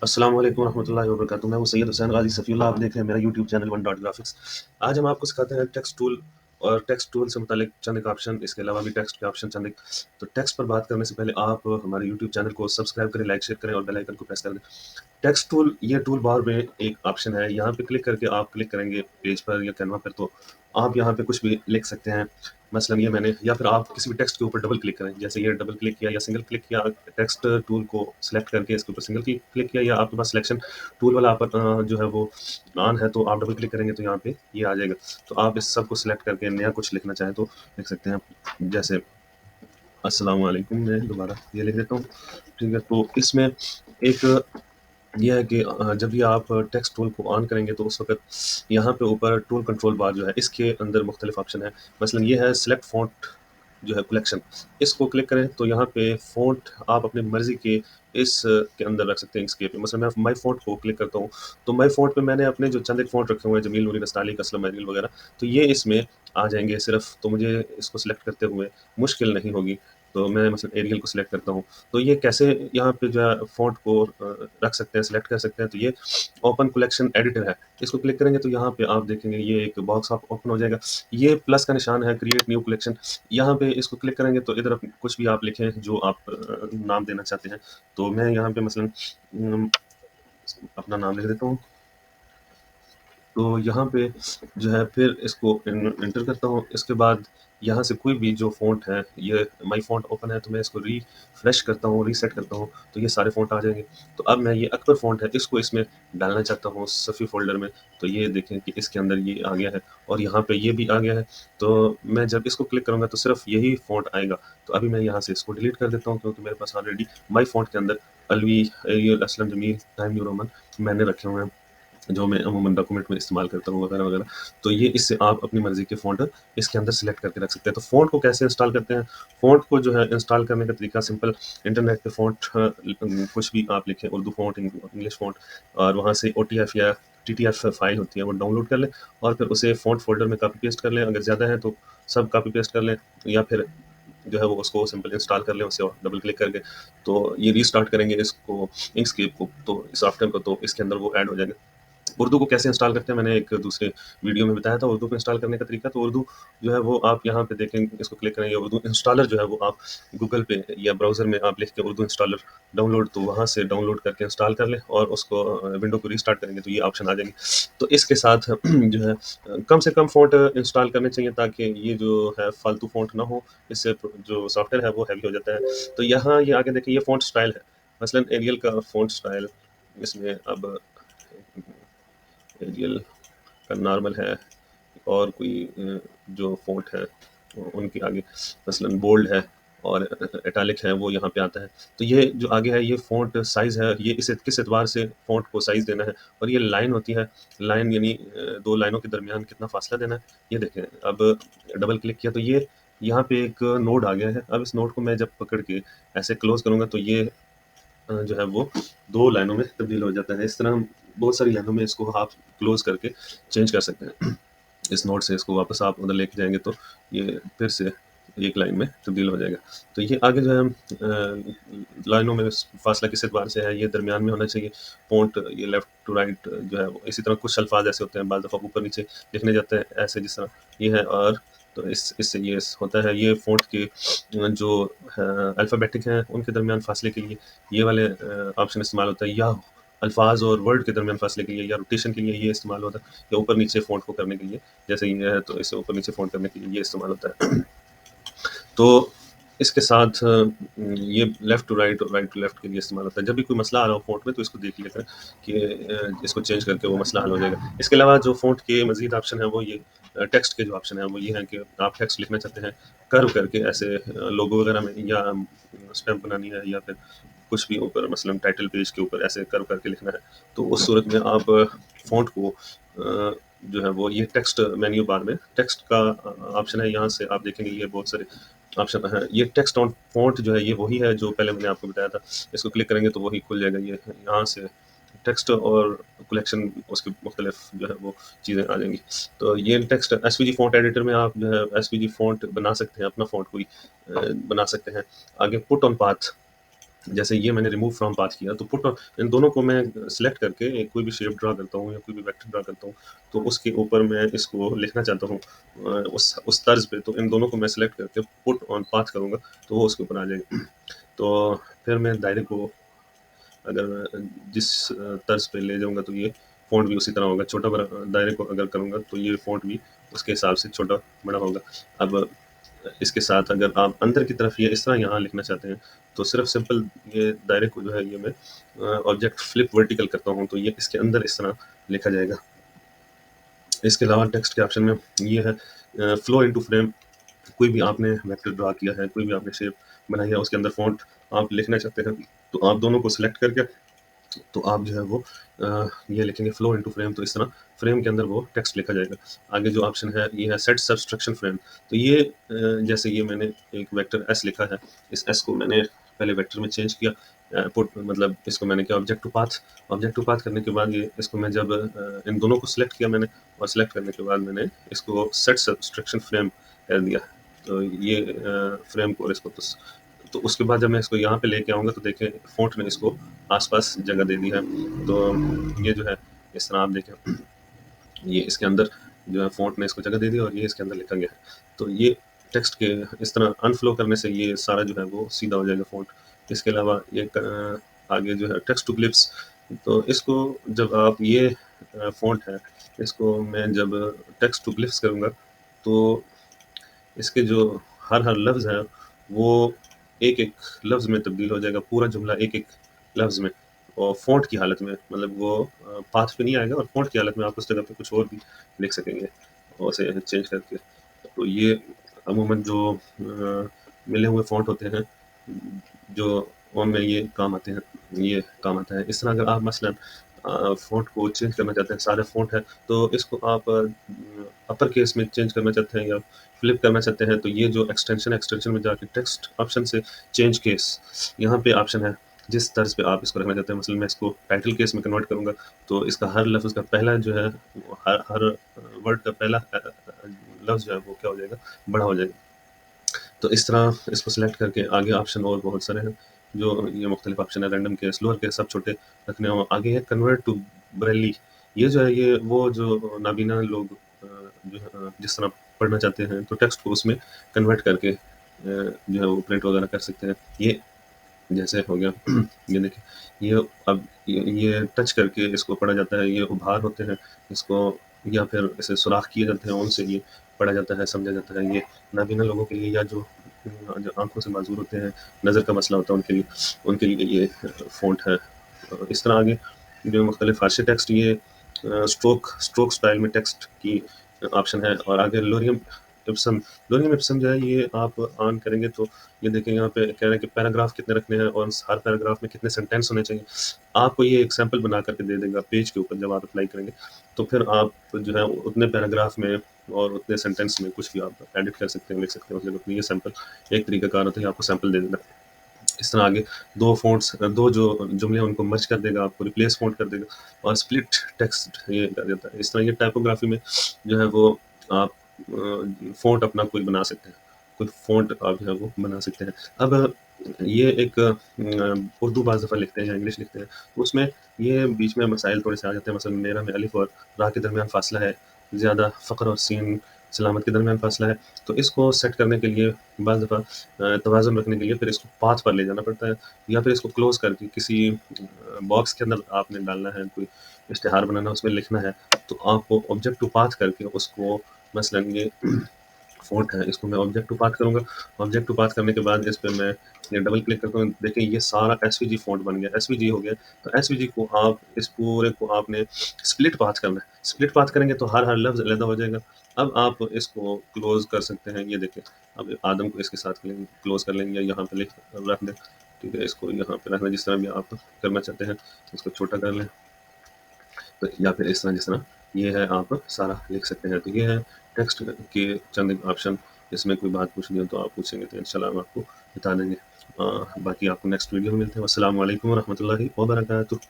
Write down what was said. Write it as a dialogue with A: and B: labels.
A: अस्सलाम वालेकुम रहमतुल्लाहि व बरकातुहू। मैं हूँ सैयद हुसैन गाज़ी सफ़ीउल्लाह। आप देख रहे हैं मेरा YouTube channel one dot graphics. आज हम आपको सिखाते हैं टेक्स्ट टूल और टेक्स्ट टूल से मुतालिक चंद एक ऑप्शन, इसके अलावा भी टेक्स्ट के ऑप्शन चंद एक। तो टेक्स्ट पर बात करने से पहले आप हमारे यूट्यूब चैनल को सब्सक्राइब करें, लाइक शेयर करें और बेल आइकन को प्रेस कर दें। टेक्स्ट टूल ये टूल बार में एक ऑप्शन है, यहाँ पे क्लिक करके आप क्लिक करेंगे पेज पर या कैनवा पर, तो आप यहाँ पे कुछ भी लिख सकते हैं। मसलन ये मैंने, या फिर आप किसी भी टेक्स्ट के ऊपर डबल क्लिक करें, जैसे ये डबल क्लिक किया या सिंगल क्लिक किया, टेक्स्ट टूल को सिलेक्ट करके इसके ऊपर सिंगल क्लिक किया, या आपके पास सिलेक्शन टूल वाला जो है वो ऑन है, तो आप डबल क्लिक करेंगे तो यहाँ पे ये आ जाएगा। तो आप इस सब को सिलेक्ट करके नया कुछ लिखना चाहें तो लिख सकते हैं, जैसे अस्सलाम वालेकुम। मैं दोबारा ये लिख देता हूँ, ठीक है। तो इसमें एक ये है कि जब भी आप टेक्स्ट टूल को ऑन करेंगे तो उस वक़्त यहाँ पे ऊपर टूल कंट्रोल बार जो है, इसके अंदर मुख्तलिफ ऑप्शन है। मसलन ये है सिलेक्ट फ़ॉन्ट जो है कलेक्शन, इसको क्लिक करें तो यहाँ पे फ़ॉन्ट आप अपनी मर्ज़ी के के अंदर रख सकते हैं, इसके पे। मसलन मैं माय फ़ॉन्ट को क्लिक करता हूँ, तो माय फ़ॉन्ट पे मैंने अपने जो चंद एक फ़ॉन्ट रखे हुए हैं, जमील, नूरी, नस्तालिक, असलम, एरियल वगैरह, तो ये इसमें आ जाएँगे सिर्फ़, तो मुझे इसको सिलेक्ट करते हुए मुश्किल नहीं होगी। तो मैं मसलन एरियल को सिलेक्ट करता हूँ। तो ये कैसे यहाँ पे जो है फ़ॉन्ट को रख सकते हैं, सिलेक्ट कर सकते हैं, तो ये ओपन कलेक्शन एडिटर है। इसको क्लिक करेंगे तो यहाँ पे आप देखेंगे ये एक बॉक्स आप ओपन हो जाएगा। ये प्लस का निशान है, क्रिएट न्यू कलेक्शन। यहाँ पे इसको क्लिक करेंगे तो इधर कुछ भी आप लिखें जो आप नाम देना चाहते हैं। तो मैं यहाँ पे मसलन अपना नाम लिख देता हूँ। तो यहाँ पे जो है फिर इसको एंटर करता हूँ। इसके बाद यहाँ से कोई भी जो फ़ॉन्ट है, ये माई फ़ॉन्ट ओपन है, तो मैं इसको रिफ्रेश करता हूँ, रीसेट करता हूँ, तो ये सारे फ़ॉन्ट आ जाएँगे। तो अब मैं ये अकबर फ़ॉन्ट है, इसको इसमें डालना चाहता हूँ सफ़ी फ़ोल्डर में, तो ये देखें कि इसके अंदर ये आ गया है और यहाँ पे ये भी आ गया है। तो मैं जब इसको क्लिक करूँगा तो सिर्फ़ यही फ़ॉन्ट आएगा। तो अभी मैं यहाँ से इसको डिलीट कर देता हूँ, क्योंकि मेरे पास ऑलरेडी माई फ़ॉन्ट के अंदर Alvi, Arial, Aslam, Jameel, time new roman मैंने रखे हुए हैं, जो मैं अमूमन डॉक्यूमेंट में इस्तेमाल करता हूँ वगैरह वगैरह। तो ये इससे आप अपनी मर्ज़ी के फ़ॉन्ट इसके अंदर सेलेक्ट करके रख सकते हैं। तो फ़ॉन्ट को कैसे इंस्टॉल करते हैं? फ़ॉन्ट को जो है इंस्टॉल करने का तरीका सिंपल, इंटरनेट पे फ़ॉन्ट कुछ भी आप लिखें, उर्दू फ़ॉन्ट, इंग्लिश फ़ॉन्ट, और वहाँ से ओटीएफ या टीटीएफ फ़ाइल होती है, वो डाउनलोड कर लें और फिर उसे फ़ॉन्ट फ़ोल्डर में कॉपी पेस्ट कर लें। अगर ज़्यादा है तो सब कॉपी पेस्ट कर लें, या फिर जो है वो उसको सिंपल इंस्टॉल कर लें उसे और डबल क्लिक करके। तो ये रीस्टार्ट करेंगे इसको, इंकस्केप को, तो सॉफ्टवेयर को, तो इसके अंदर वो ऐड हो जाएगा। उर्दू को कैसे इंस्टॉल करते हैं मैंने एक दूसरे वीडियो में बताया था, उर्दू को इंस्टॉल करने का तरीका। तो उर्दू जो है वो आप यहाँ पे देखेंगे, इसको क्लिक करेंगे, उर्दू इंस्टॉलर जो है वो आप गूगल पे या ब्राउज़र में आप लिख के उर्दू इंस्टॉलर डाउनलोड, तो वहाँ से डाउनलोड करके इंस्टॉल कर लें और उसको विंडो को रीस्टार्ट करेंगे तो ये ऑप्शन आ जाएंगे। तो इसके साथ जो है कम से कम फ़ॉन्ट इंस्टॉल करने चाहिए, ताकि ये जो है फालतू फ़ॉन्ट ना हो, इससे जो सॉफ्टवेयर है वो हैवी हो जाता है। तो यहाँ ये आगे देखिए, ये फ़ॉन्ट स्टाइल है, मसलन एरियल का फ़ॉन्ट स्टाइल, इसमें अब एरियल का नॉर्मल है, और कोई जो फ़ॉन्ट है उनके आगे मसलन बोल्ड है और इटैलिक है, वो यहाँ पे आता है। तो ये जो आगे है ये फ़ॉन्ट साइज़ है, ये इसे किस एतबार से फ़ॉन्ट को साइज़ देना है, और ये लाइन होती है, लाइन यानी 2 लाइनों के दरमियान कितना फ़ासला देना है, ये देखें। अब डबल क्लिक किया तो ये यहाँ पे एक नोड आ गया है। अब इस नोड को मैं जब पकड़ के ऐसे क्लोज़ करूँगा तो ये जो है वो 2 लाइनों में तब्दील हो जाता है। इस तरह हम बहुत सारी लाइनों में इसको आप क्लोज़ करके चेंज कर सकते हैं। इस नोड से इसको वापस आप उधर लेके जाएँगे तो ये फिर से एक लाइन में तब्दील हो जाएगा। तो ये आगे जो है हम लाइनों में फ़ासला किस एतबार से है, ये दरमियान में होना चाहिए। फ़ॉन्ट ये लेफ्ट टू राइट जो है वो इसी तरह कुछ अल्फ़ाज़ ऐसे होते हैं, बाज़ दफ़ा ऊपर-नीचे लिखने जाते हैं, ऐसे जिस तरह ये है, और तो इससे ये होता है। ये फ़ॉन्ट के जो अल्फ़ाबेटिक हैं उनके दरमियान फ़ासले के लिए ये वाले ऑप्शन इस्तेमाल होता है, या अल्फ़ाज़ और वर्ड के दरमियान फ़ासले के लिए, या रोटेशन के लिए ये इस्तेमाल होता है, या ऊपर-नीचे फ़ॉन्ट को करने के लिए, जैसे ये है तो इसे ऊपर-नीचे फ़ॉन्ट करने के लिए ये इस्तेमाल होता है। तो इसके साथ ये लेफ्ट टू राइट और राइट टू लेफ्ट के लिए इस्तेमाल होता है। जब भी कोई मसला आ रहा हो फ़ॉन्ट में तो इसको देख लिया करें कि इसको चेंज करके वो मसला हल हो जाएगा। इसके अलावा जो फ़ॉन्ट के मज़ीद ऑप्शन है वो ये टेक्स्ट के जो ऑप्शन है वो ये हैं कि आप टेक्स्ट लिखना चाहते हैं कर्व करके, ऐसे लोगो वगैरह में, या स्टैम्प बनानी है, या फिर कुछ भी ऊपर मसलन टाइटल पेज के ऊपर ऐसे कर्व करके लिखना है, तो उस सूरत में आप फ़ॉन्ट को जो है वो ये टेक्स्ट मेन्यू बार में टेक्स्ट का ऑप्शन है, यहाँ से आप देखेंगे ये बहुत सारे ऑप्शन है। ये टेक्स्ट ऑन फ़ॉन्ट जो है ये वही है जो पहले मैंने आपको बताया था। इसको क्लिक करेंगे तो वही खुल जाएगा। ये यहाँ से टेक्स्ट और कलेक्शन उसकी मुख्तलिफ जो है वो चीज़ें आ जाएँगी। तो ये टेक्स्ट एसवीजी फ़ॉन्ट एडिटर में आप जो है एसवीजी फ़ॉन्ट बना सकते हैं, अपना फ़ॉन्ट कोई बना सकते हैं। आगे पुट ऑन पाथ, जैसे ये मैंने रिमूव फ्रॉम पाथ किया, तो पुट इन दोनों को मैं सिलेक्ट करके एक कोई भी शेप ड्रा करता हूँ या कोई भी वेक्टर ड्रा करता हूँ, तो उसके ऊपर मैं इसको लिखना चाहता हूँ उस तर्ज पे, तो इन दोनों को मैं सिलेक्ट करके पुट ऑन पाथ करूँगा, तो वो उसके ऊपर आ जाएगा। तो फिर मैं दायरे को अगर मैं जिस तर्ज पे ले जाऊँगा, तो ये फ़ॉन्ट भी उसी तरह होगा। छोटा बड़ा दायरे को अगर करूँगा, तो ये फ़ॉन्ट भी उसके हिसाब से छोटा बड़ा होगा। अब इसके साथ अगर आप अंदर की तरफ ये इस तरह यहाँ लिखना चाहते हैं, तो सिर्फ सिंपल ये दायरे को जो है ये मैं ऑब्जेक्ट फ्लिप वर्टिकल करता हूँ, तो ये इसके अंदर इस तरह लिखा जाएगा। इसके अलावा टेक्स्ट के ऑप्शन में ये है फ्लो इनटू फ्रेम। कोई भी आपने वेक्टर ड्रा किया है, कोई भी आपने शेप बनाई है, उसके अंदर फ़ॉन्ट आप लिखना चाहते हैं, तो आप दोनों को सिलेक्ट करके तो आप जो है वो ये लिखेंगे फ्लो इनटू फ्रेम, तो इस तरह फ्रेम के अंदर वो टेक्स्ट लिखा जाएगा। आगे जो ऑप्शन है ये है सेट सबट्रैक्शन फ्रेम। तो ये जैसे ये मैंने एक वेक्टर एस लिखा है, इस एस को मैंने पहले वेक्टर में चेंज किया, पुट मतलब इसको मैंने किया ऑब्जेक्ट टू पाथ करने के बाद ये इसको मैं जब इन दोनों को सिलेक्ट किया मैंने, और सिलेक्ट करने के बाद मैंने इसको सेट सबट्रैक्शन फ्रेम कर दिया। तो ये फ्रेम को और इसको तो उसके बाद जब मैं इसको यहाँ पे लेके आऊँगा, तो देखें फ़ॉन्ट ने इसको आस-पास जगह दे दी है। तो ये जो है इस तरह आप देखें, ये इसके अंदर जो है फ़ॉन्ट ने इसको जगह दे दी और ये इसके अंदर लिखा गया है। तो ये टेक्स्ट के इस तरह अनफ्लो करने से ये सारा जो है वो सीधा हो जाएगा फ़ॉन्ट। इसके अलावा ये आगे जो है टेक्स्ट टू ग्लिप्स, तो इसको जब आप ये फ़ॉन्ट है, इसको मैं जब टेक्स्ट टू ग्लिप्स करूँगा, तो इसके जो हर लफ्ज़ है वो एक-एक लफ्ज़ में तब्दील हो जाएगा, पूरा जुमला एक-एक लफ्ज़ में, और फ़ॉन्ट की हालत में, मतलब वो पाथ पे नहीं आएगा और फ़ॉन्ट की हालत में आप उस जगह पे कुछ और भी लिख सकेंगे और उसे चेंज करके। तो ये अमूमन जो मिले हुए फ़ॉन्ट होते हैं, जो उनमें ये काम आता है। इस तरह अगर आप मसलन फ़ॉन्ट को चेंज करना चाहते हैं, सारे फ़ॉन्ट है, तो इसको आप अपर केस में चेंज करना चाहते हैं या फ्लिप करना चाहते हैं, तो ये जो एक्सटेंशन में जाके टेक्स्ट ऑप्शन से चेंज केस, यहाँ पे ऑप्शन है। जिस तर्ज पे आप इसको रखना चाहते हैं, मसलन मैं इसको टाइटल केस में कन्वर्ट करूँगा, तो इसका हर लफ्ज़ का पहला जो है वो हर वर्ड का पहला लफ्ज़ जो है वो क्या हो जाएगा, बड़ा हो जाएगा। तो इस तरह इसको सिलेक्ट करके आगे ऑप्शन और बहुत सारे हैं, जो ये मुख्तलिफ ऑप्शन है, रैंडम केस, लोअर केस, सब छोटे रखने हो। आगे है कन्वर्ट टू ब्रेली। ये जो है ये वो जो नाबीना लोग जो है जिस तरह पढ़ना चाहते हैं, तो टेक्स्ट को उसमें कन्वर्ट करके जो है वो प्रिंट वगैरह कर सकते हैं। ये जैसे हो गया ये देखिए, ये अब ये टच करके इसको पढ़ा जाता है, ये उभार होते हैं, इसको या फिर इसे सुराख किए जाते हैं, उनसे ये पढ़ा जाता है, समझा जाता है। ये नाबीना लोगों के लिए या जो आँखों से माज़ूर होते हैं, नज़र का मसला होता है उनके लिए ये फ़ॉन्ट है। इस तरह आगे जो मुख्तलिफ़ फ़ारसी टेक्स्ट, ये स्ट्रोक स्टाइल में टेक्स्ट की ऑप्शन है, और आगे लोरियम इप्सम जो है ये आप ऑन करेंगे, तो ये देखें यहाँ पे कह रहे हैं कि पैराग्राफ कितने रखने हैं और हर पैराग्राफ में कितने सेंटेंस होने चाहिए। आपको ये एक सैंपल बना करके दे देगा पेज के ऊपर जब आप अप्लाई करेंगे, तो फिर आप जो है उतने पैराग्राफ में और उतने सेंटेंस में कुछ भी आप एडिट कर सकते हैं, लिख सकते हैं उस जगह पे। ये सैंपल एक तरीकाकार होता है, आपको सैंपल दे देना। इस तरह आगे दो जो जुमले हैं उनको मर्ज कर देगा, आपको रिप्लेस फ़ॉन्ट कर देगा, और स्प्लिट टेक्स्ट ये कर देता है। इस तरह ये टाइपोग्राफी में जो है वो आप फ़ॉन्ट अपना कोई बना सकते हैं, कोई फ़ॉन्ट आप जो है वो बना सकते हैं। अब ये एक उर्दू बाज़ दफ़ा लिखते हैं या इंग्लिश लिखते हैं, तो उसमें ये बीच में मसाइल थोड़े से आ जाते हैं। मसलन मेरा में अलिफ़ और रा के दरमियान फ़ासला है ज़्यादा, फ़क्र और सीन सलामत के दरमियान फ़ासला है, तो इसको सेट करने के लिए बाज़ दफ़ा तवाज़ुन रखने के लिए फिर इसको पाथ पर ले जाना पड़ता है, या फिर इसको क्लोज़ करके किसी बॉक्स के अंदर आपने डालना है, कोई इश्तिहार बनाना है, उसमें लिखना है, तो आपको ऑब्जेक्ट टू पाथ करके उसको मसलन ये फ़ॉन्ट है, इसको मैं ऑब्जेक्ट टू पाथ करूँगा। ऑब्जेक्ट टू पाथ करने के बाद इस पे मैं ये डबल क्लिक करता हूँ, देखिए ये सारा एसवीजी फ़ॉन्ट बन गया, एसवीजी हो गया। तो एसवीजी को आप इस पूरे को आपने स्प्लिट पाथ करना है। स्प्लिट पाथ करेंगे तो हर लफ्ज़ अलग हो जाएगा। अब आप इसको क्लोज़ कर सकते हैं, ये देखिए, अब आदम को इसके साथ क्लोज़ कर लेंगे या यहाँ पे रख दें, ठीक है? इसको यहाँ पे रखना, जिस तरह भी आप करना चाहते हैं, इसको छोटा कर लें, तो या फिर इस तरह जिस तरह ये है आप सारा लिख सकते हैं। तो ये है टेक्स्ट के चंद एक ऑप्शन। इसमें कोई बात पूछनी हो तो आप पूछेंगे, तो इंशाल्लाह हम आपको बता देंगे। बाकी आपको नेक्स्ट वीडियो में मिलते हैं। अस्सलाम वालेकुम व रहमतुल्लाहि व बरकातुहू।